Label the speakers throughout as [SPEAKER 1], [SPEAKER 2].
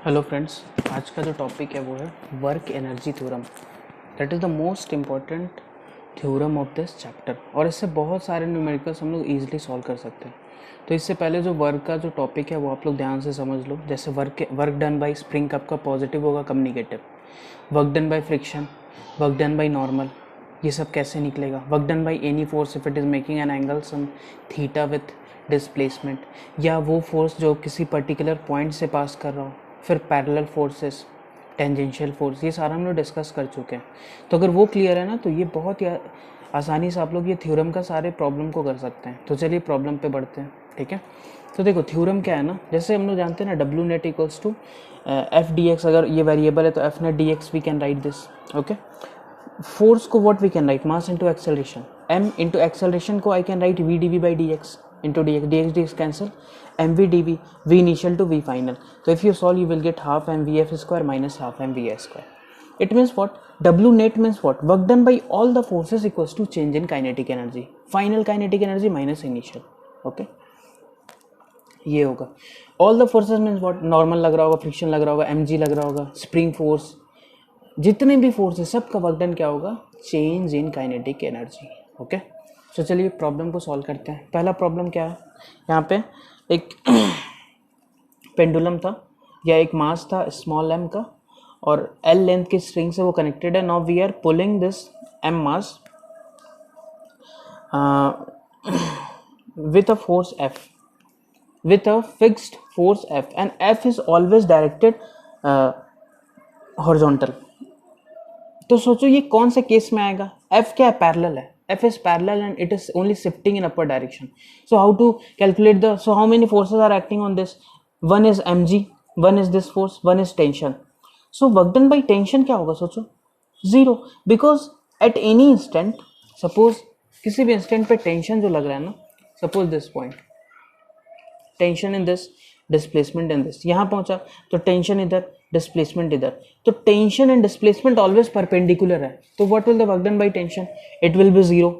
[SPEAKER 1] Hello friends, आज का जो टॉपिक है वो है work energy theorem. That is the most important theorem of this chapter और इससे बहुत सारे न्यूमेरिकल्स हम लोग ईजिली सॉल्व कर सकते हैं। तो इससे पहले जो वर्क का जो टॉपिक है वो आप लोग ध्यान से समझ लो। जैसे वर्क डन बाई स्प्रिंग कब का पॉजिटिव होगा, कब negative. Work done by friction, work done by normal, ये सब कैसे निकलेगा। Work done by any force if it is making an angle sum theta with displacement, या वो फोर्स जो किसी पर्टिकुलर पॉइंट से पास कर रहा हो। फिर पैरेलल फोर्सेस, टेंजेंशियल फोर्स, ये सारा हम लोग डिस्कस कर चुके हैं। तो अगर वो क्लियर है ना तो ये बहुत ही आसानी से आप लोग ये थ्योरम का सारे प्रॉब्लम को कर सकते हैं। तो चलिए प्रॉब्लम पे बढ़ते हैं, ठीक है। तो देखो थ्योरम क्या है ना, जैसे हम लोग जानते हैं ना W net equals to F D X. अगर ये वेरिएबल है तो F net D X we can write this, okay. Force को what we can write, mass into acceleration. M into acceleration को I can write V D V by D X into D X, D X D X cancel, M V D V, V initial to V final. तो if you solve you will gate half M V F square minus half M V A square. It means what? W net means what? Work done by all the forces equals to change in kinetic energy. Final kinetic energy minus initial. Okay? ये होगा. All the forces means what? Normal लग रहा होगा, friction लग रहा होगा, mg लग रहा होगा, स्प्रिंग फोर्स, जितने भी फोर्स है सब का वर्क डन क्या होगा? Change in kinetic energy. Okay, तो चलिए प्रॉब्लम को सॉल्व करते हैं. पहला प्रॉब्लम क्या है, यहाँ पे एक पेंडुलम था या एक मास था स्मॉल m का और L लेंथ की स्ट्रिंग से वो कनेक्टेड है. Now we are pulling this m mass with a force F, with a fixed force F, and F is always directed horizontal. तो सोचो ये कौन से केस में आएगा. F क्या है? पैरेलल है. F is parallel and it is only shifting in upward direction. So how to calculate the, so how many forces are acting on this? One is mg, one is this force, one is tension. So work done by tension क्या होगा सोचो? Zero, because at any instant, suppose किसी भी instant पे tension जो लग रहा है ना, suppose this point, tension in this, displacement in this, यहाँ पहुंचा तो टेंशन इधर, डिस्प्लेसमेंट इधर, तो tension and displacement always perpendicular है. तो what will the work done by tension? It will be zero.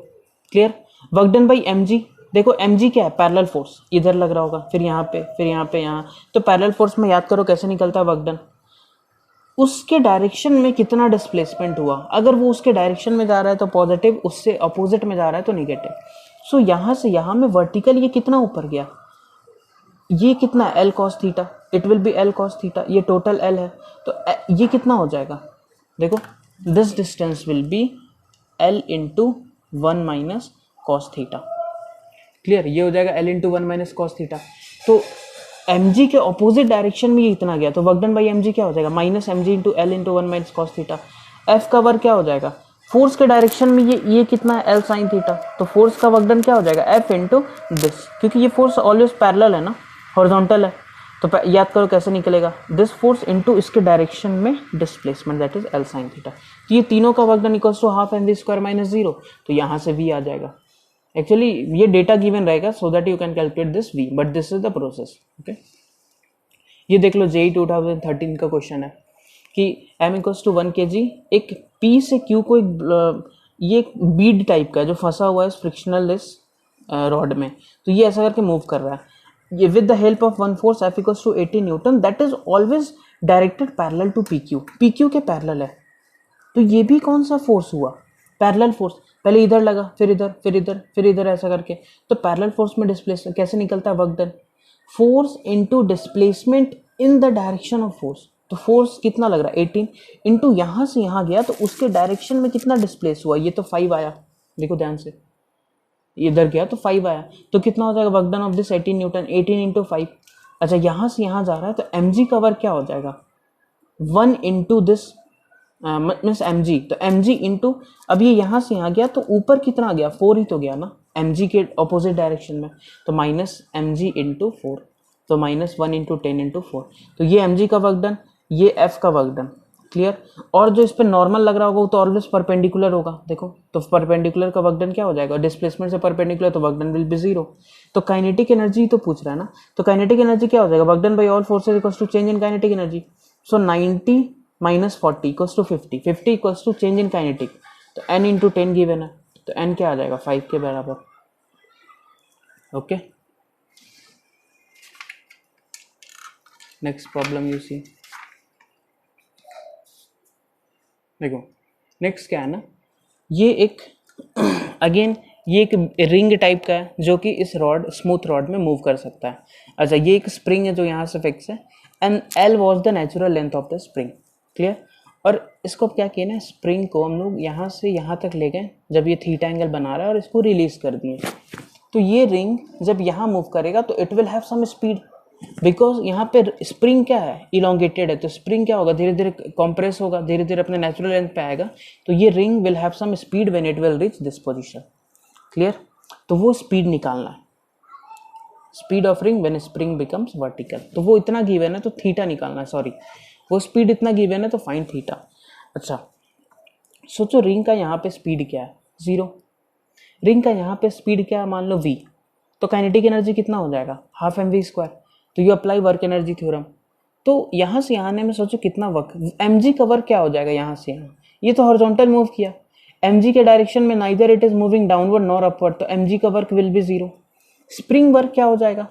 [SPEAKER 1] Clear. Work done bye mg, देखो mg क्या है? पैरेलल फोर्स, इधर लग रहा होगा, फिर यहाँ पे, फिर यहाँ पे, यहाँ. तो पैरेलल फोर्स में याद करो कैसे निकलता है वर्क डन, उसके डायरेक्शन में कितना डिस्प्लेसमेंट हुआ. अगर वो उसके डायरेक्शन में जा रहा है तो पॉजिटिव, उससे अपोजिट में जा रहा है तो निगेटिव. सो यहाँ से यहाँ में वर्टिकल ये कितना ऊपर गया, ये कितना? L cos theta, it will B L cos theta. ये टोटल L है तो ये कितना हो जाएगा? देखो this distance will be L into 1 minus cos theta. Clear. ये हो जाएगा L into 1 minus cos theta. तो mg के ऑपोजिट डायरेक्शन में ये इतना गया तो वर्क डन बाई mg क्या हो जाएगा? Minus mg into L into 1 minus cos theta. F का वर्क क्या हो जाएगा? फोर्स के डायरेक्शन में ये कितना है? L sine theta. तो फोर्स का वर्क डन क्या हो जाएगा? F इंटू दिस, क्योंकि ये फोर्स ऑलवेज पैरेलल है ना, हॉरिजॉन्टल है. तो याद करो कैसे निकलेगा, दिस फोर्स इनटू इसके डायरेक्शन में displacement, that is L sin theta. तो ये तीनों का work done equals to half M V square minus zero. तो यहाँ से v आ जाएगा. एक्चुअली ये डेटा गिवन रहेगा so that you can calculate this v, but this is the process. Okay, ये देख लो JEE 2013 का क्वेश्चन है कि m इक्वल्स टू 1 kg, एक p से q को ये एक बीड टाइप का जो फंसा हुआ है फ्रिक्शनल इस रॉड में, तो ये ऐसा करके मूव कर रहा है. ये with the help of one force F equals to 80 newton, that is always directed parallel to PQ. PQ के पैरेलल है. तो ये भी कौन सा फोर्स हुआ? Parallel force. पहले इधर लगा, फिर इधर, फिर इधर, फिर इधर, ऐसा करके. तो पैरेलल फोर्स में डिस्प्लेसमेंट कैसे निकलता है work done? Force into displacement in the direction of force. तो फोर्स कितना लग रहा है? 18 इंटू यहाँ से यहाँ गया तो उसके डायरेक्शन में कितना डिस्प्लेस हुआ? ये तो 5 आया, देखो ध्यान से, इधर गया तो 5 आया. तो कितना हो जाएगा work done of this 18 Newton? 18 into 5. अच्छा, यहाँ से यहाँ जा रहा है तो mg का वर्क क्या हो जाएगा? 1 इंटू दिस मीन्स mg, तो mg इंटू, अब ये यहाँ से यहाँ गया तो ऊपर कितना गया? 4 ही तो गया ना mg के ऑपोजिट डायरेक्शन में. तो माइनस mg इंटू 4, तो माइनस 1 इंटू 10 इंटू 4. तो ये mg का वर्क डन, ये f का वर्क डन. क्लियर. और जो इस पे नॉर्मल लग रहा होगा वो तो ऑलवेज परपेंडिकुलर होगा. देखो तो परपेंडिकुलर का वर्क डन क्या हो जाएगा? डिस्प्लेसमेंट से परपेंडिकुलर, तो work done will be zero. तो काइनेटिक एनर्जी तो पूछ रहा है ना, तो काइनेटिक एनर्जी क्या हो जाएगा? Work done by all forces equals to change in kinetic energy. So 90 minus 40 equals to 50, 50 equals to change in kinetic. तो n इंटू 10 गिवन है, तो n क्या आ जाएगा? 5 के बराबर. Okay, next problem you see. देखो नेक्स्ट क्या है ना, ये एक अगेन ये एक रिंग टाइप का है जो कि इस रॉड स्मूथ रॉड में मूव कर सकता है। अच्छा, ये एक स्प्रिंग है जो यहाँ से फिक्स है and L was the natural length of the spring. Clear. और इसको क्या किया ना, स्प्रिंग को हम लोग यहाँ से यहाँ तक ले गए जब ये थीटा एंगल बना रहा है और इसको रिलीज कर दिए। तो ये रिंग जब यहाँ मूव करेगा तो it will have some speed, because यहाँ पे स्प्रिंग क्या है, इलोंगेटेड है। तो स्प्रिंग क्या होगा, धीरे धीरे कॉम्प्रेस होगा, धीरे धीरे अपने नेचुरल लेंथ पे आएगा। तो ये ring will have some speed when it will reach this position. Clear. तो वो स्पीड निकालना है, speed of ring when spring becomes vertical. तो वो इतना गिवन है तो थीटा निकालना है, सॉरी वो स्पीड इतना गिवन है तो फाइंड थीटा। अच्छा सोचो रिंग का यहाँ पे स्पीड क्या है, 0। रिंग का यहाँ पे स्पीड क्या है, मान लो v, तो काइनेटिक एनर्जी कितना हो जाएगा, हाफ mv²। तो you apply work energy theorem. तो यहाँ से यहाँ आने में सोचो कितना वर्क, mg का वर्क क्या हो जाएगा यहाँ से यहाँ, ये तो हॉरिजॉन्टल मूव किया, mg के डायरेक्शन में neither it is moving downward nor upward, तो mg का work will be 0। Spring work क्या हो जाएगा,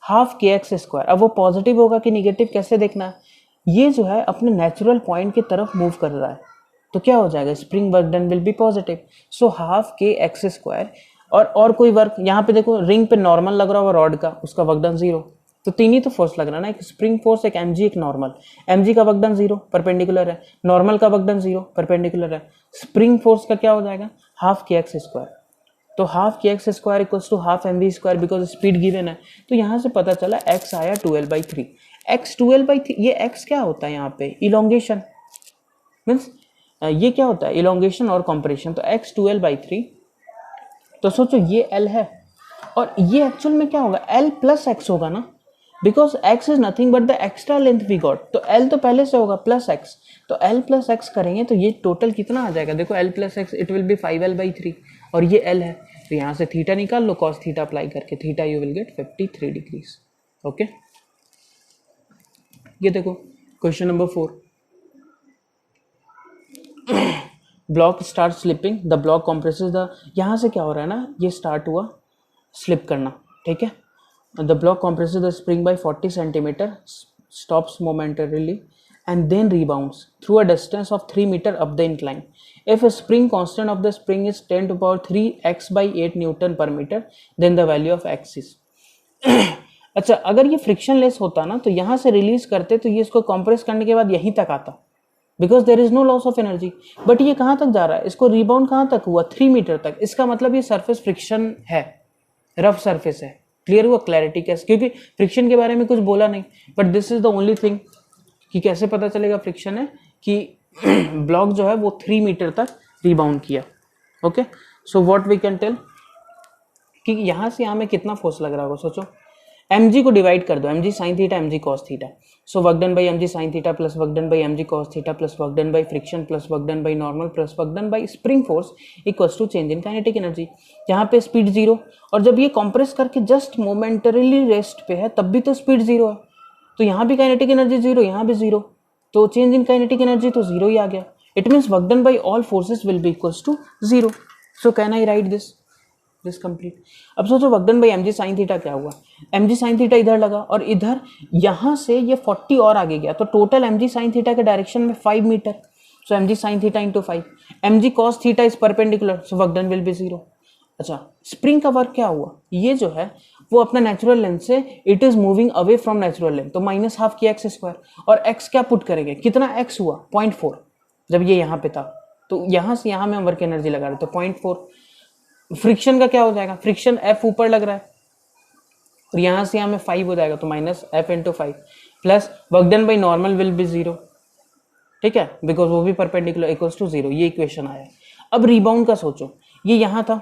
[SPEAKER 1] हाफ kx²। अब वो पॉजिटिव होगा कि निगेटिव कैसे देखना है, ये जो है अपने नेचुरल पॉइंट की तरफ मूव कर रहा है तो क्या हो जाएगा, spring work done will B positive, so half kx²। और कोई वर्क यहाँ पे देखो, रिंग पे नॉर्मल लग रहा होगा रॉड का, उसका वर्क डन 0। तो तीन ही तो फोर्स लग रहा है ना, एक स्प्रिंग फोर्स, एक mg, एक नॉर्मल। mg का वर्क डन 0 परपेंडिकुलर है, नॉर्मल का वर्क डन 0 परपेंडिकुलर है, स्प्रिंग फोर्स का क्या हो जाएगा, हाफ kx²। तो half kx² equals to half mv², because speed given है। तो यहाँ से पता चला x आया 12/3। x 12/3, ये x क्या होता है यहाँ पे, इलोंगेशन, मीन्स ये क्या होता है, इलोंगेशन और कॉम्प्रेशन। तो x 12/3, तो सोचो ये l है और ये एक्चुअल में क्या होगा, l प्लस x होगा ना, because x is nothing but the extra length we got. तो l तो पहले से होगा प्लस x, तो l प्लस x करेंगे तो ये टोटल कितना आ जाएगा, देखो l plus x it will B 5l/3 और ये l है। तो यहाँ से थीटा निकाल लो, cos थीटा अप्लाई करके theta you will get 53 degrees. Okay, ये देखो question number 4, block start slipping, the block compresses the, यहाँ से क्या हो रहा है ना, ये स्टार्ट हुआ स्लिप करना, ठीक है। The block compresses the spring by 40 centimetre, stops momentarily and then rebounds through a distance of 3 meter up the incline. If a spring constant of the spring is 10 to power 3 x/8 Newton per meter, then the value of x is अच्छा, अगर ये frictionless होता ना तो यहाँ से release करते तो ये इसको कंप्रेस करने के बाद यहीं तक आता, because there is no loss of energy. But ये कहाँ तक जा रहा है, इसको रिबाउंड कहाँ तक हुआ, 3 मीटर तक। इसका मतलब ये सरफेस फ्रिक्शन है, रफ सरफेस है। क्लियर हुआ, क्लैरिटी कैसे, क्योंकि फ्रिक्शन के बारे में कुछ बोला नहीं, but this is the only thing कि कैसे पता चलेगा फ्रिक्शन है, कि ब्लॉक जो है वो 3 मीटर तक रिबाउंड किया। Okay, so what we can tell कि यहाँ से यहाँ में कितना फोर्स लग रहा होगा, सोचो mg को डिवाइड कर दो, mg sin theta mg cos theta, so work done by mg sin theta plus work done by mg cos theta plus work done by friction plus work done by normal plus work done by spring force equals to change in kinetic energy. यहाँ पे speed 0 और जब ये compress करके just momentarily rest पे है तब भी तो स्पीड 0 है, तो यहाँ भी काइनेटिक एनर्जी 0, यहाँ भी 0, तो चेंज इन काइनेटिक एनर्जी तो 0 ही आ गया। It means work done by all forces will be equals to 0। So can I write this complete. अब सोचो work done by mg sin theta क्या हुआ, mg sin थीटा इधर लगा और इधर यहाँ से ये 40 और आगे गया, तो टोटल mg sin थीटा के डायरेक्शन में 5 metre, so mg sin theta into 5, mg cos theta is perpendicular, so work done will be 0। अच्छा, स्प्रिंग का वर्क क्या हुआ, ये जो है वो अपना नेचुरल लेंथ से it is moving away from natural length, तो माइनस हाफ kx², और x क्या पुट करेंगे, कितना x हुआ 0.4 जब ये यहाँ पे था, तो यहाँ से यहाँ में हम वर्क एनर्जी लगा रहे, तो 0.4। फ्रिक्शन का क्या हो जाएगा, फ्रिक्शन F ऊपर लग रहा है और यहाँ से यहाँ में 5 हो जाएगा, तो minus F into 5 plus work done by normal will be 0, ठीक है, बिकॉज वो भी परपेंडिकुलर इक्वल्स टू 0। ये इक्वेशन आया। अब रिबाउंड का सोचो, ये यहाँ था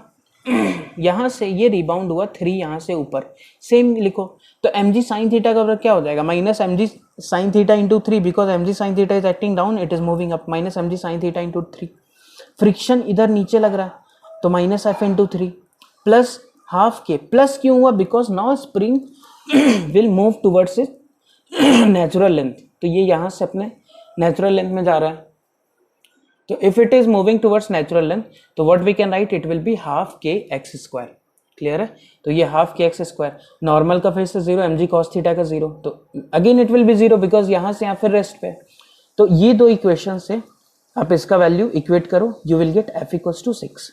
[SPEAKER 1] यहाँ से ये रिबाउंड हुआ 3 यहाँ से ऊपर, सेम लिखो, तो mg sin थीटा का वर्क क्या हो जाएगा, minus mg sin theta into 3, because mg sin theta is acting down, it is moving up, minus mg sin theta into 3। Friction इधर नीचे लग रहा है तो minus f into 3 plus half के, प्लस क्यों हुआ, because now spring will move towards it natural length, तो ये यहाँ से अपने नेचुरल लेंथ में जा रहा है, तो if it is moving towards natural length तो what we can write, it will be half kx²। Clear है, तो ये हाफ kx², नॉर्मल का फिर से 0, mg cos थीटा का 0, तो again it will be 0 because यहाँ से यहाँ फिर रेस्ट पे, तो ये दो इक्वेशन से आप इसका वैल्यू इक्वेट करो, you will get F equals to 6.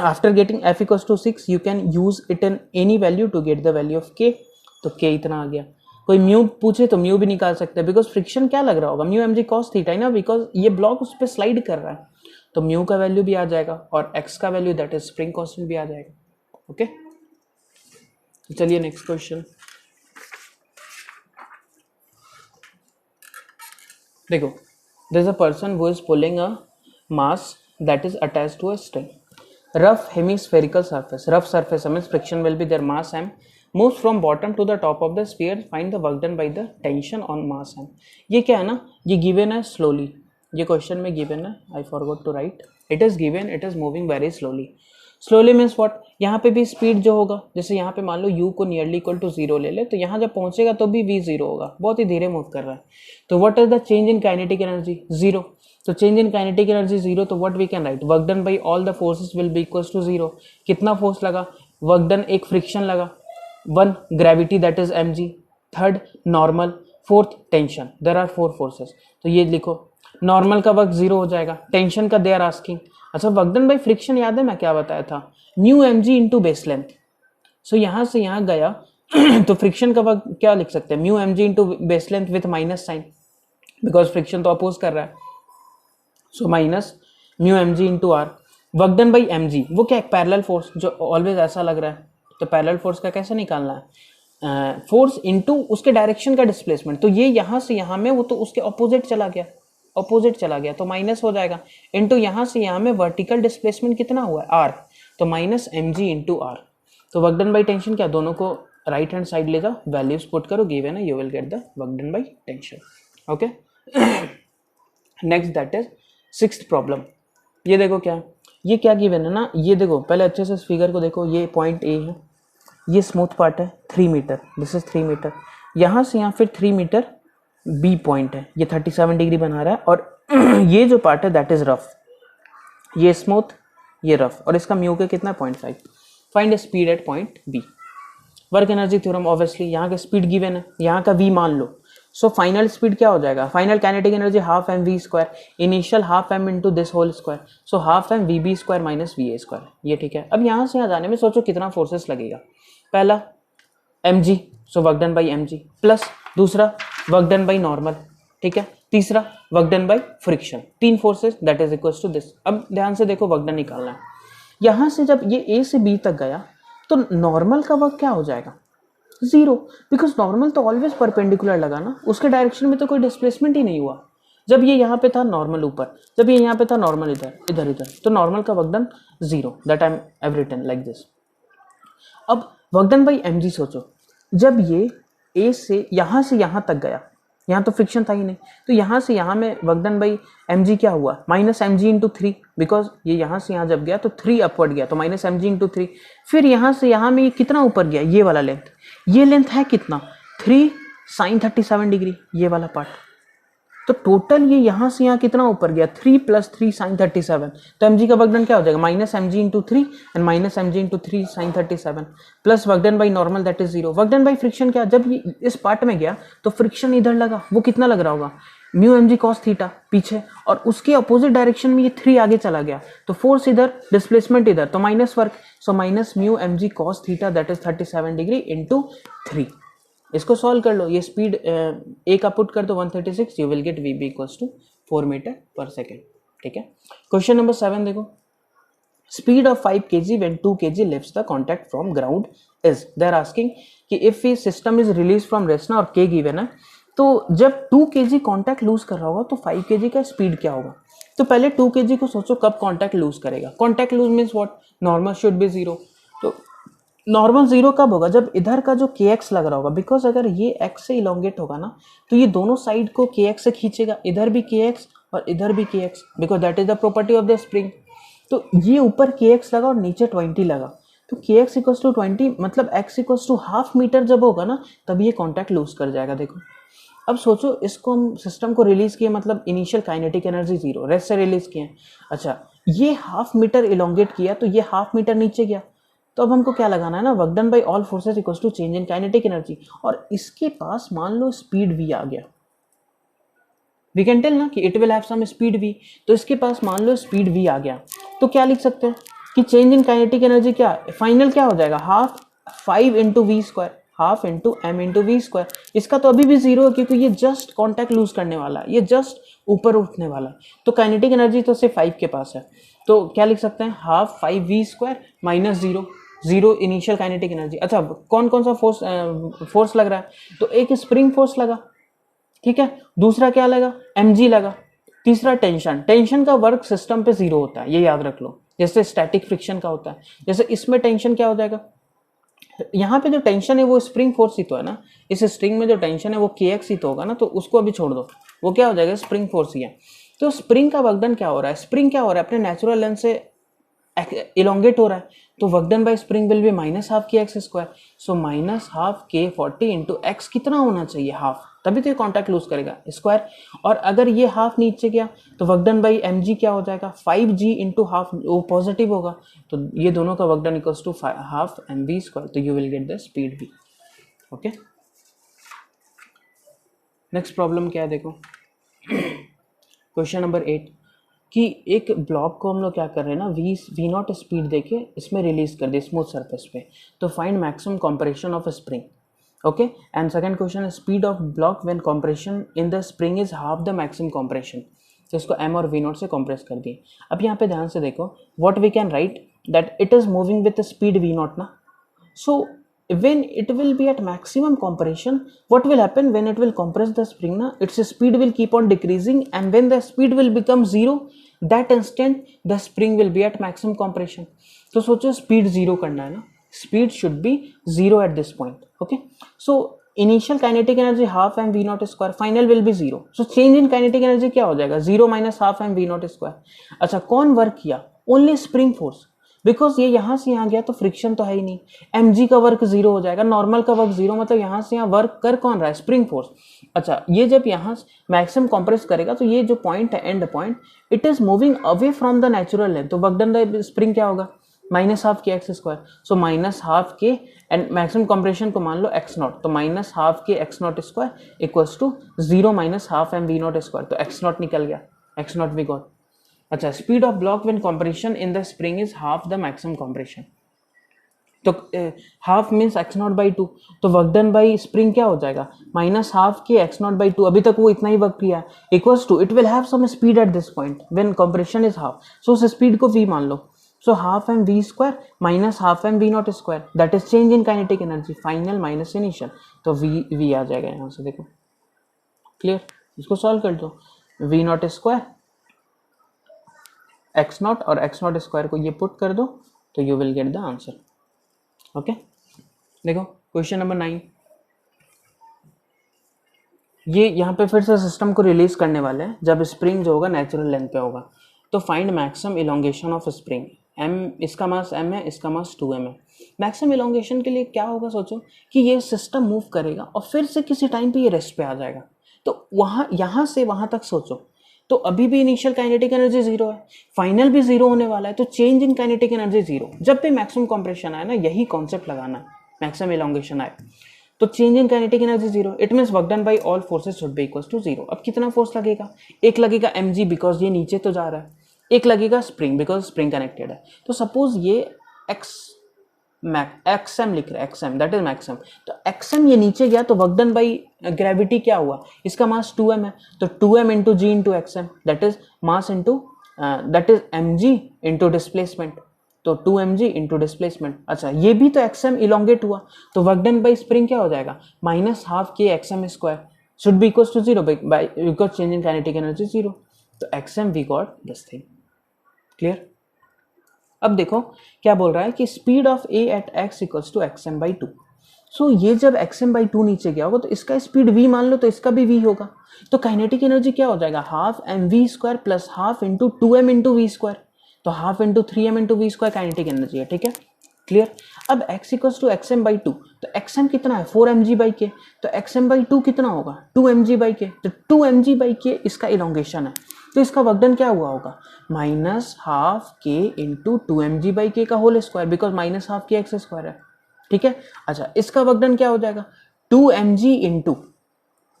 [SPEAKER 1] After getting F equals to 6, you can use it in any value to get the value of K. तो K इतना आ गया. कोई म्यू पूछे तो म्यू भी निकाल सकते हैं, बिकॉज फ्रिक्शन क्या लग रहा होगा, म्यू mg cos थीटा है ना, बिकॉज ये ब्लॉक उस पर स्लाइड कर रहा है, तो म्यू का वैल्यू भी आ जाएगा और x का value that is spring constant भी आ जाएगा. ओके, चलिए नेक्स्ट क्वेश्चन देखो. There is a person who is pulling a mass that is attached to a string. Rough hemispherical surface. Rough surface means friction will be their mass m. Moves from bottom to the top of the sphere. Find the work done by the tension on mass m. ये क्या है ना, ये given है slowly. ये question में given है. I forgot to write. It is given. It is moving very slowly. Slowly means what? यहाँ पे भी स्पीड जो होगा, जैसे यहाँ पे मान लो u को नियरली इक्वल टू 0 ले ले, तो यहाँ जब पहुंचेगा तो भी v 0 होगा, बहुत ही धीरे मूव कर रहा है. तो what is the change in kinetic energy? 0. तो चेंज इन काइनेटिक एनर्जी 0, तो what we can write, work done by all the forces will be equals to 0. कितना फोर्स लगा? वर्क डन, एक फ्रिक्शन लगा, 1 gravity that is mg, 3rd normal, 4th tension. There are 4 forces. तो ये लिखो, normal का work 0 हो जाएगा, टेंशन का दे आर आस्किंग. अच्छा, वर्क डन बाय फ्रिक्शन याद है मैं क्या बताया था, mu mg into base length. So यहाँ से यहाँ गया तो फ्रिक्शन का वर्क क्या लिख सकते हैं, mu mg into base length with minus sign, because friction तो अपोज कर रहा है. So minus mu mg into R. Work done by mg, वो क्या एक पैरेलल फोर्स जो ऑलवेज ऐसा लग रहा है, तो पैरेलल फोर्स का कैसे निकालना है, फोर्स इनटू उसके डायरेक्शन का डिस्प्लेसमेंट. तो ये यहाँ से यहाँ में वो तो उसके ऑपोजिट चला गया, ऑपोजिट चला गया तो माइनस हो जाएगा, इनटू यहाँ से यहाँ में वर्टिकल डिस्प्लेसमेंट कितना हुआ है r, तो माइनस mg इंटू आर. तो वर्क डन बाई टेंशन क्या, दोनों को राइट हैंड साइड ले जाओ, वैल्यूज पुट करो, गिवन है, you will get the work done by tension. Okay, next that is 6th problem. ये देखो क्या, ये क्या गिवन है ना, ये देखो पहले अच्छे से इस फिगर को देखो, ये पॉइंट ए है, ये स्मूथ पार्ट है 3 मीटर, दिस इज 3 मीटर, यहाँ से यहाँ फिर 3 मीटर बी पॉइंट है, ये 37 डिग्री बना रहा है, और ये जो पार्ट है दैट इज रफ, ये स्मूथ, ये रफ, और इसका म्यू के कितना 0.5. Find speed at point B. Work energy theorem, obviously यहाँ का स्पीड गिवन है, यहाँ का v मान लो. सो फाइनल स्पीड क्या हो जाएगा, final kinetic energy half M V square, initial half M into this whole square, so half M V B square minus V A square. ये ठीक है. अब यहाँ से यहाँ जाने में सोचो कितना फोर्सेस लगेगा. पहला mg, so work done by mg, plus दूसरा वर्क डन बाई नॉर्मल, ठीक है, तीसरा work done by friction, 3 forces that is equal to this. अब ध्यान से देखो, वर्क डन निकालना है. यहाँ से जब ये a से b तक गया तो नॉर्मल का वर्क क्या हो जाएगा, 0, बिकॉज नॉर्मल तो ऑलवेज परपेंडिकुलर लगा ना, उसके डायरेक्शन में तो कोई डिस्प्लेसमेंट ही नहीं हुआ. जब ये यहाँ पे था नॉर्मल ऊपर, जब ये यहाँ पे था नॉर्मल इधर इधर इधर, तो नॉर्मल का work done 0, that I have written like this. अब वर्क डन बाई mg सोचो, जब ये a से यहाँ तक गया, यहाँ तो फ्रिक्शन था ही नहीं, तो यहाँ से यहाँ में वर्क डन बाई mg क्या हुआ, माइनस mg इंटू 3, बिकॉज ये यहाँ से यहाँ जब गया तो 3 अपवर्ड गया, तो माइनस mg इंटू 3. फिर यहाँ से यहाँ में ये कितना ऊपर गया, ये वाला लेंथ, ये लेंथ है कितना, 3 साइन 37 डिग्री, ये वाला पार्ट. तो टोटल ये यहाँ से यहाँ कितना ऊपर गया, 3 + 3 साइन 37. तो mg का वर्क डन क्या हो जाएगा, minus mg into 3 and minus mg into 3 sine 37 plus work done by normal that is 0. Work done by friction क्या, जब ये इस पार्ट में गया तो फ्रिक्शन इधर लगा, वो कितना लग रहा होगा, म्यू mg cos थीटा पीछे, और उसके अपोजिट डायरेक्शन में ये 3 आगे चला गया, तो फोर्स इधर, डिस्प्लेसमेंट इधर, तो minus work, so minus mu mg cos theta that is 37 degree into 3. इसको सॉल्व कर लो, ये स्पीड ए का पुट कर दो 136, you will get VB equals to 4 metre पर सेकेंड. ठीक है. क्वेश्चन नंबर 7 देखो, speed of 5 kg when 2 kg lifts the contact from ground is. they are asking कि if a system is released from rest ना, और k given है, तो जब 2 kg कॉन्टैक्ट लूज कर रहा होगा तो 5 kg का स्पीड क्या होगा. तो पहले 2 kg को सोचो कब कॉन्टैक्ट लूज करेगा. Contact lose means what, normal should be 0. तो नॉर्मल 0 कब होगा, जब इधर का जो kx लग रहा होगा, बिकॉज अगर ये x से इलोंगेट होगा ना, तो ये दोनों साइड को kx से खींचेगा, इधर भी kx और इधर भी kx, because that is the property of the spring. तो ये ऊपर kx लगा और नीचे 20 लगा, तो kx इक्वल्स टू 20, मतलब x equals to half metre जब होगा ना, तब ये कॉन्टैक्ट लूज कर जाएगा. देखो अब सोचो, इसको हम सिस्टम को रिलीज किए, मतलब इनिशियल काइनेटिक एनर्जी 0, रेस्ट से रिलीज किए. अच्छा, ये हाफ मीटर इलोंगेट किया, तो ये हाफ मीटर नीचे गया, तो अब हमको क्या लगाना है ना, work done by all forces equals to change in kinetic energy, और इसके पास मान लो स्पीड v आ गया. वी कैन टेल ना कि it will have some speed v, तो इसके पास मान लो स्पीड v आ गया, तो क्या लिख सकते हैं कि चेंज इन काइनेटिक एनर्जी क्या फाइनल क्या हो जाएगा, half 5 into V square, half into M into V square. इसका तो अभी भी जीरो है क्योंकि ये जस्ट कॉन्टैक्ट लूज करने वाला है, ये जस्ट ऊपर उठने वाला है, तो काइनेटिक एनर्जी तो सिर्फ 5 के पास है, तो क्या लिख सकते हैं half 5 V square minus zero, zero initial kinetic energy. अच्छा कौन कौन सा फोर्स लग रहा है, तो एक स्प्रिंग फोर्स लगा, ठीक है, दूसरा क्या लगा mg लगा, तीसरा टेंशन, टेंशन का वर्क सिस्टम पे जीरो होता है, ये याद रख लो, जैसे स्टैटिक फ्रिक्शन का होता है, जैसे इसमें टेंशन क्या हो जाएगा, यहाँ पे जो टेंशन है वो स्प्रिंग फोर्स ही तो है ना, इस स्ट्रिंग में जो टेंशन है वो kx ही तो होगा ना, तो उसको अभी छोड़ दो, वो क्या हो जाएगा स्प्रिंग फोर्स ही है। तो स्प्रिंग का वर्क डन क्या हो रहा है, स्प्रिंग क्या हो रहा है अपने नेचुरल लेंथ से इलोंगेट हो रहा है, तो work done by spring will be minus half के x square, so minus half K 40 into x कितना होना चाहिए हाफ, तभी तो ये कॉन्टैक्ट लूज करेगा स्क्वायर, और अगर ये हाफ नीचे गया तो work done by M G क्या हो जाएगा 5g इंटू हाफ, वो पॉजिटिव होगा, तो ये दोनों का work done equals to half M V square, तो you will get the speed v। Okay next problem क्या है देखो, क्वेश्चन नंबर 8 कि एक ब्लॉक को हम लोग क्या कर रहे हैं ना वी नॉट स्पीड देके इसमें रिलीज कर दे स्मूथ सरफेस पे, तो find maximum compression of spring. Okay and second question है speed of block when compression in the spring is half the maximum compression, तो इसको m और v नॉट से कंप्रेस कर दिए। अब यहाँ पे ध्यान से देखो what we can write that it is moving with speed v naught ना, so when it will be at maximum compression, what will happen when it will compress the spring na, its speed will keep on decreasing, and when the speed will become zero, that instant the spring will be at maximum compression। तो सोचो speed zero करना है ना, speed should be zero at this point. Okay so initial kinetic energy half M we not square, final will be zero, so change in kinetic energy क्या हो जाएगा zero minus half M we not square. अच्छा कौन work किया, only spring force, because ये यहाँ से यहाँ गया तो फ्रिक्शन तो है ही नहीं, mg का वर्क जीरो हो जाएगा, नॉर्मल का वर्क जीरो, मतलब यहाँ से यहाँ वर्क कर कौन रहा है स्प्रिंग फोर्स। अच्छा ये जब यहाँ मैक्सिमम कंप्रेस करेगा तो ये जो पॉइंट है end point it is moving away from the natural length, तो वर्क डन बाय स्प्रिंग क्या होगा माइनस हाफ के x square, so minus half k and maximum compression को मान लो एक्स नॉट, तो माइनस हाफ के x naught square equals to zero minus half M we not square, तो x naught निकल गया, एक्स नॉट वी गॉट। अच्छा speed of block when compression in the spring is half the maximum compression, तो half means X not by two, तो work done by spring क्या हो जाएगा minus half के x not by two, अभी तक वो इतना ही वर्क किया, equals to it will have some speed at this point when compression is half, so उस स्पीड को v मान लो, so half M V square minus half M we not square, that is change in kinetic energy final minus initial, तो v आ जाएगा यहाँ से, देखो क्लियर, इसको सॉल्व कर दो, v not square x naught और एक्स नॉट स्क्वायर को ये पुट कर दो तो you will get the answer. Okay देखो क्वेश्चन नंबर 9, ये यहाँ पे फिर से सिस्टम को रिलीज करने वाले हैं जब स्प्रिंग जो होगा नेचुरल लेंथ पे होगा, तो find maximum elongation of spring, m इसका मास m है, इसका मास 2m है। मैक्सिमम इलोंगेशन के लिए क्या होगा, सोचो कि ये सिस्टम मूव करेगा और फिर से किसी टाइम पे ये रेस्ट पे आ जाएगा, तो वहाँ यहाँ से वहाँ तक सोचो, तो अभी भी इनिशियल काइनेटिक एनर्जी जीरो है, फाइनल भी जीरो होने वाला है, तो change in kinetic energy zero, जब भी मैक्सिमम कंप्रेशन आए ना यही कॉन्सेप्ट लगाना, मैक्सिमम इलोंगेशन आए तो change in kinetic energy zero, it means work done by all forces should be equals to zero. अब कितना फोर्स लगेगा, एक लगेगा mg बिकॉज ये नीचे तो जा रहा है, एक लगेगा स्प्रिंग बिकॉज स्प्रिंग कनेक्टेड है, तो सपोज ये एक्सएम लिख रहा है, एक्सएम दैट इज मैक्सिमम, तो एक्सएम ये नीचे गया तो वर्क डन बाई ग्रेविटी क्या हुआ, इसका मास 2m है, तो 2m into g into x m that is mass into that is mg into displacement, तो 2mg इंटू डिस्प्लेसमेंट। अच्छा ये भी तो एक्सएम इलोंगेट हुआ, तो वर्क डन बाई स्प्रिंग क्या हो जाएगा minus half K x m square should be equals to zero because change in kinetic energy zero, तो x m we got this thing. Clear, अब देखो क्या बोल रहा है कि speed of A at X equals to x m by two, so ये जब एक्सएम बाई टू नीचे गया होगा तो इसका स्पीड v मान लो, तो इसका भी v होगा, तो काइनेटिक एनर्जी क्या हो जाएगा half M V square plus half into 2m into V square, तो half into 3m into V square kinetic energy है, ठीक है क्लियर। अब x equals to x m by two, तो एक्सएम कितना है 4mg बाई के, तो एक्सएम बाई टू कितना होगा 2mg बाई के, तो 2mg बाई के इसका इलोंगेशन है, तो इसका वर्क डन क्या हुआ होगा minus half k into 2mg by k का whole square because minus half के एक्स स्क्वायर है, ठीक है। अच्छा इसका वर्क डन क्या हो जाएगा 2mg इंटू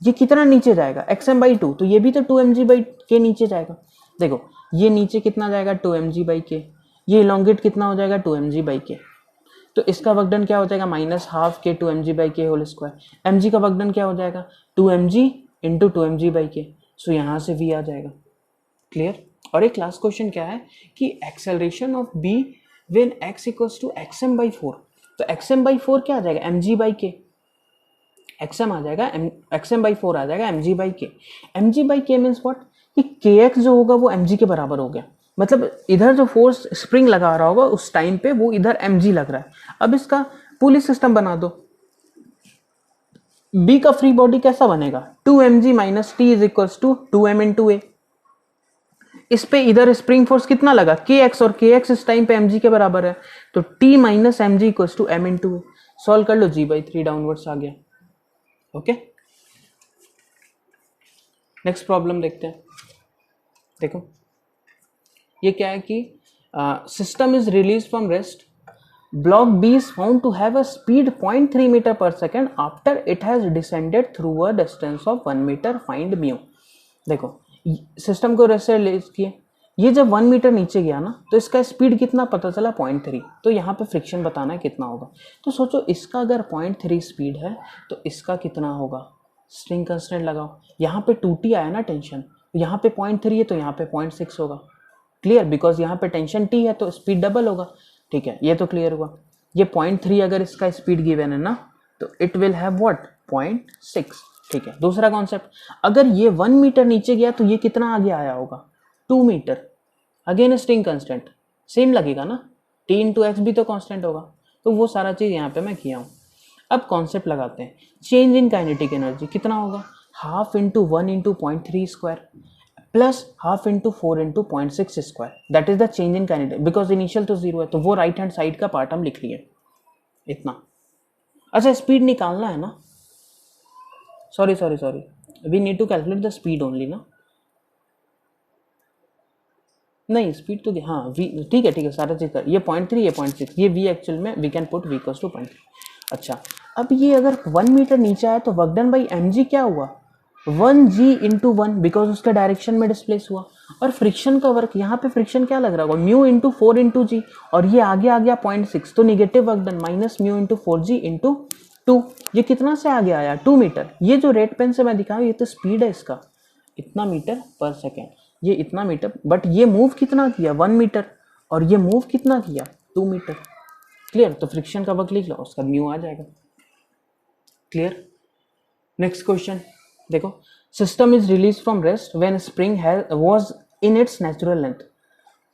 [SPEAKER 1] ये कितना नीचे जाएगा, xm/2, तो ये भी तो 2mg/k नीचे जाएगा। देखो ये नीचे कितना जाएगा 2mg/k, ये इलोंगेट कितना हो जाएगा 2mg/k, तो इसका वर्क डन क्या हो जाएगा -12 k 2mg/k whole square. mg का वर्क डन क्या हो जाएगा 2mg इंटू 2mg/k, सो यहाँ से v आ जाएगा। क्लियर। और एक लास्ट क्वेश्चन क्या है कि acceleration of b when x equals to xm/4, तो xm/4 क्या आ जाएगा mg/k, xm आ जाएगा xm/4 आ जाएगा mg/k। mg/k मीन्स व्हाट कि kx जो होगा वो mg के बराबर हो गया, मतलब इधर जो फोर्स स्प्रिंग लगा रहा होगा उस टाइम पे वो इधर mg लग रहा है। अब इसका पुली सिस्टम बना दो, b का फ्री बॉडी कैसा बनेगा 2mg minus t is equals to 2m into a। इस पे इधर स्प्रिंग फोर्स कितना लगा kx, और kx इस टाइम पे mg के बराबर है, तो t minus mg equals to m into a। Solve कर लो, g/3 डाउनवर्ड्स आ गया। ओके, नेक्स्ट प्रॉब्लम देखते हैं। देखो ये क्या है कि system is release from rest, block B is found to have a speed 0.3 metre पर second after it has descended through a distance of 1 metre, find mu. देखो सिस्टम को रेस्ट से रिलीज किए, ये जब 1 मीटर नीचे गया ना तो इसका स्पीड कितना पता चला 0.3, तो यहाँ पे फ्रिक्शन बताना है कितना होगा। तो सोचो इसका अगर 0.3 स्पीड है तो इसका कितना होगा, स्ट्रिंग कंस्टेंट लगाओ, यहाँ पे 2t आया ना टेंशन, यहाँ पे 0.3 है तो यहाँ पे 0.6 होगा। क्लियर, बिकॉज यहाँ पे टेंशन t है तो स्पीड डबल होगा। ठीक है, ये तो क्लियर हुआ। ये 0.3 अगर इसका स्पीड गिवन है ना तो इट विल हैव व्हाट 0.6। ठीक है, दूसरा कॉन्सेप्ट, अगर ये 1 मीटर नीचे गया तो ये कितना आगे आया होगा 2 metre. Again string constant same लगेगा ना, t इंटू एक्स भी तो कांस्टेंट होगा, तो वो सारा चीज़ यहाँ पे मैं किया हूँ। अब कॉन्सेप्ट लगाते हैं, चेंज इन काइनेटिक एनर्जी कितना होगा, half into 1 into 0.3 square plus half into 4 into 0.6 square, that is the change in kinetic, because initial तो जीरो है तो वो राइट हैंड साइड का पार्ट हम लिख लिए इतना। अच्छा स्पीड निकालना है ना, sorry we need to calculate the speed only ना, नहीं स्पीड तो हाँ वी, ठीक है सारा चीज कर, ये 0.3 ये 0.6, ये v एक्चुअल में we can put v equals to 0.3। अच्छा अब ये अगर 1 मीटर नीचे आया तो वर्क डन बाई mg क्या हुआ 1g इंटू 1, बिकॉज उसका डायरेक्शन में डिस्प्लेस हुआ। और फ्रिक्शन का वर्क, यहाँ पे फ्रिक्शन क्या लग रहा होगा म्यू इंटू 4 इंटू जी, और ये आगे आ गया 0.6, तो negative work done minus mu into 4g into 2, ये कितना से आगे आया 2 मीटर। ये जो रेड पेन से मैं दिखा ये तो स्पीड है इसका इतना मीटर पर सेकेंड, ये इतना मीटर, बट ये मूव कितना किया 1 मीटर, और ये मूव कितना किया 2 मीटर। क्लियर, तो फ्रिक्शन का वर्क लिख लो, उसका म्यू आ जाएगा। क्लियर, नेक्स्ट क्वेश्चन देखो, system is release from rest when spring was in its natural length.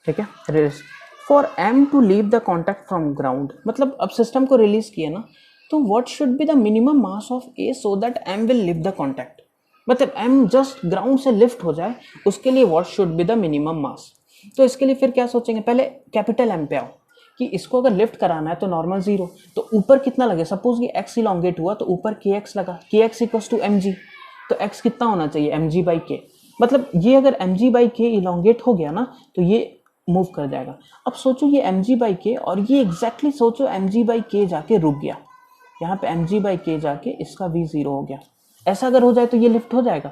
[SPEAKER 1] ठीक है, rest for m to leave the contact from ground, मतलब अब सिस्टम को रिलीज किया ना तो what should be the minimum mass of A so that m will leave the contact, मतलब m just ground से लिफ्ट हो जाए उसके लिए what should be the minimum mass. तो इसके लिए फिर क्या सोचेंगे, पहले कैपिटल एम पे आओ कि इसको अगर लिफ्ट कराना है तो नॉर्मल जीरो, तो ऊपर कितना लगे, सपोज ये एक्स इलोंगेट हुआ तो ऊपर के एक्स लगा, k x equals to m g, तो एक्स कितना होना चाहिए एम जी बाई के, मतलब ये अगर एम जी बाई के इलोंगेट हो गया ना तो ये मूव कर जाएगा। अब सोचो ये एम जी बाई के, और ये एग्जैक्टली सोचो एम जी बाई के जाके रुक गया, यहाँ पे एम जी बाई के जाके इसका v जीरो हो गया, ऐसा अगर हो जाए तो ये लिफ्ट हो जाएगा।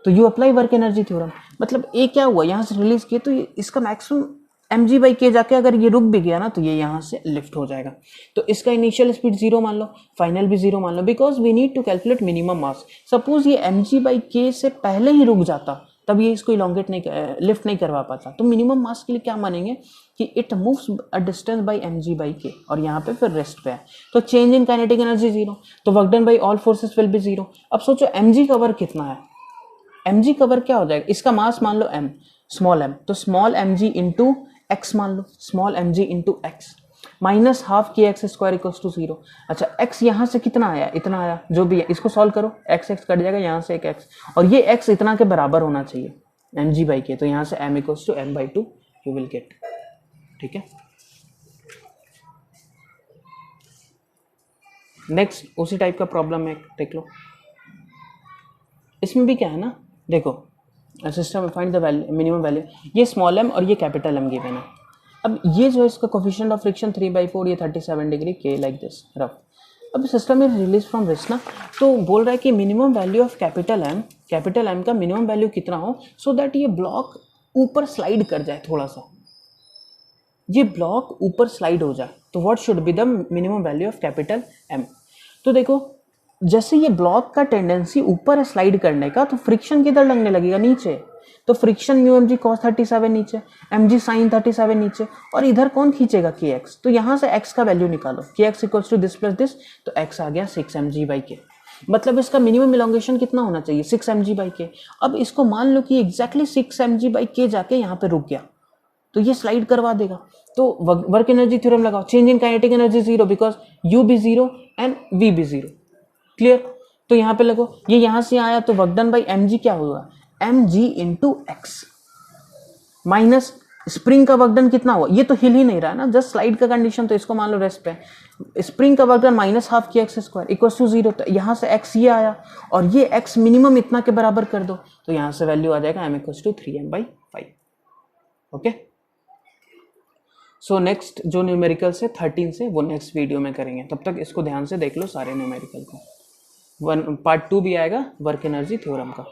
[SPEAKER 1] तो you apply work energy theorem, मतलब ए क्या हुआ यहाँ से रिलीज किए तो इसका मैक्सिमम एम जी बाई के जाके अगर ये रुक भी गया ना तो ये यहाँ से लिफ्ट हो जाएगा। तो इसका इनिशियल स्पीड जीरो मान लो, फाइनल भी जीरो मान लो, because we need to calculate minimum mass. Suppose ये एम जी बाई के से पहले ही रुक जाता तब ये इसको इलोंगेट नहीं लिफ्ट नहीं करवा पाता, तो मिनिमम मास के लिए क्या मानेंगे कि it moves a distance by M G by K, और यहाँ पे फिर रेस्ट पे है तो change in kinetic energy zero, तो work done by all forces will be zero. अब सोचो एम जी कवर कितना है, एम जी कवर क्या हो जाएगा, इसका मास मान लो एम, स्मॉल एम, तो स्मॉल एम जी इंटू एक्स मान लो, स्मॉल एम जी इंटू एक्स माइनस हाफ के x square equals to zero. अच्छा एक्स यहाँ से कितना आया, इतना आया, जो भी है इसको सॉल्व करो, एक्स एक्स कट जाएगा, यहाँ से एक एक्स, और ये एक्स इतना के बराबर होना चाहिए एम जी बाई के, तो यहाँ से m equals to m by two you will get. ठीक है, नेक्स्ट उसी टाइप का प्रॉब्लम है, देख लो। इसमें भी क्या है ना, देखो system find the value minimum value, ये स्मॉल एम और ये कैपिटल एम गिवन है। अब ये जो इसका कोफिशिएंट ऑफ फ्रिक्शन 3/4, ये 37 डिग्री के लाइक दिस रफ, अब system is release from risk ना, तो बोल रहा है कि minimum value of capital M का मिनिमम वैल्यू कितना हो सो दैट ये ब्लॉक ऊपर स्लाइड कर जाए, थोड़ा सा ये ब्लॉक ऊपर स्लाइड हो जाए, तो what should be the minimum value of capital M. तो देखो जैसे ये ब्लॉक का टेंडेंसी ऊपर है स्लाइड करने का, तो फ्रिक्शन किधर लगने लगेगा, नीचे। तो friction mu m g cos 37 नीचे, एम जी साइन 37 नीचे, और इधर कौन खींचेगा के एक्स। तो यहाँ से एक्स का वैल्यू निकालो, k x equals to this plus this, तो एक्स आ गया 6 एम जी बाई के। मतलब इसका मिनिमम इलोंगेशन कितना होना चाहिए, 6 एम जी बाई के। अब इसको मान लो कि एग्जैक्टली 6 एम जी बाई के जाके यहाँ पे रुक गया, तो ये स्लाइड करवा देगा। तो वर्क एनर्जी थ्योरम लगाओ, change in kinetic energy zero because u भी जीरो एंड वी भी जीरो, क्लियर। तो यहाँ पे लगो, ये यहाँ से आया तो work done by M G क्या होगा, एम जी इंटू एक्स माइनस स्प्रिंग का वर्क डन कितना हुआ, ये तो हिल ही नहीं रहा है ना, जस्ट स्लाइड का कंडीशन, तो इसको मान लो रेस्ट पे, स्प्रिंग का वर्क डन माइनस हाफ के x square equal to zero. तो यहाँ से एक्स ये आया और ये एक्स मिनिमम इतना के बराबर कर दो, तो यहाँ से वैल्यू आ जाएगा m equal to 3m/5। Okay, so next जो न्यूमेरिकल्स है 13 से वो नेक्स्ट वीडियो में करेंगे, तब तक इसको ध्यान से देख लो सारे न्यूमेरिकल को। पार्ट 2 भी आएगा वर्क एनर्जी थ्योरम का।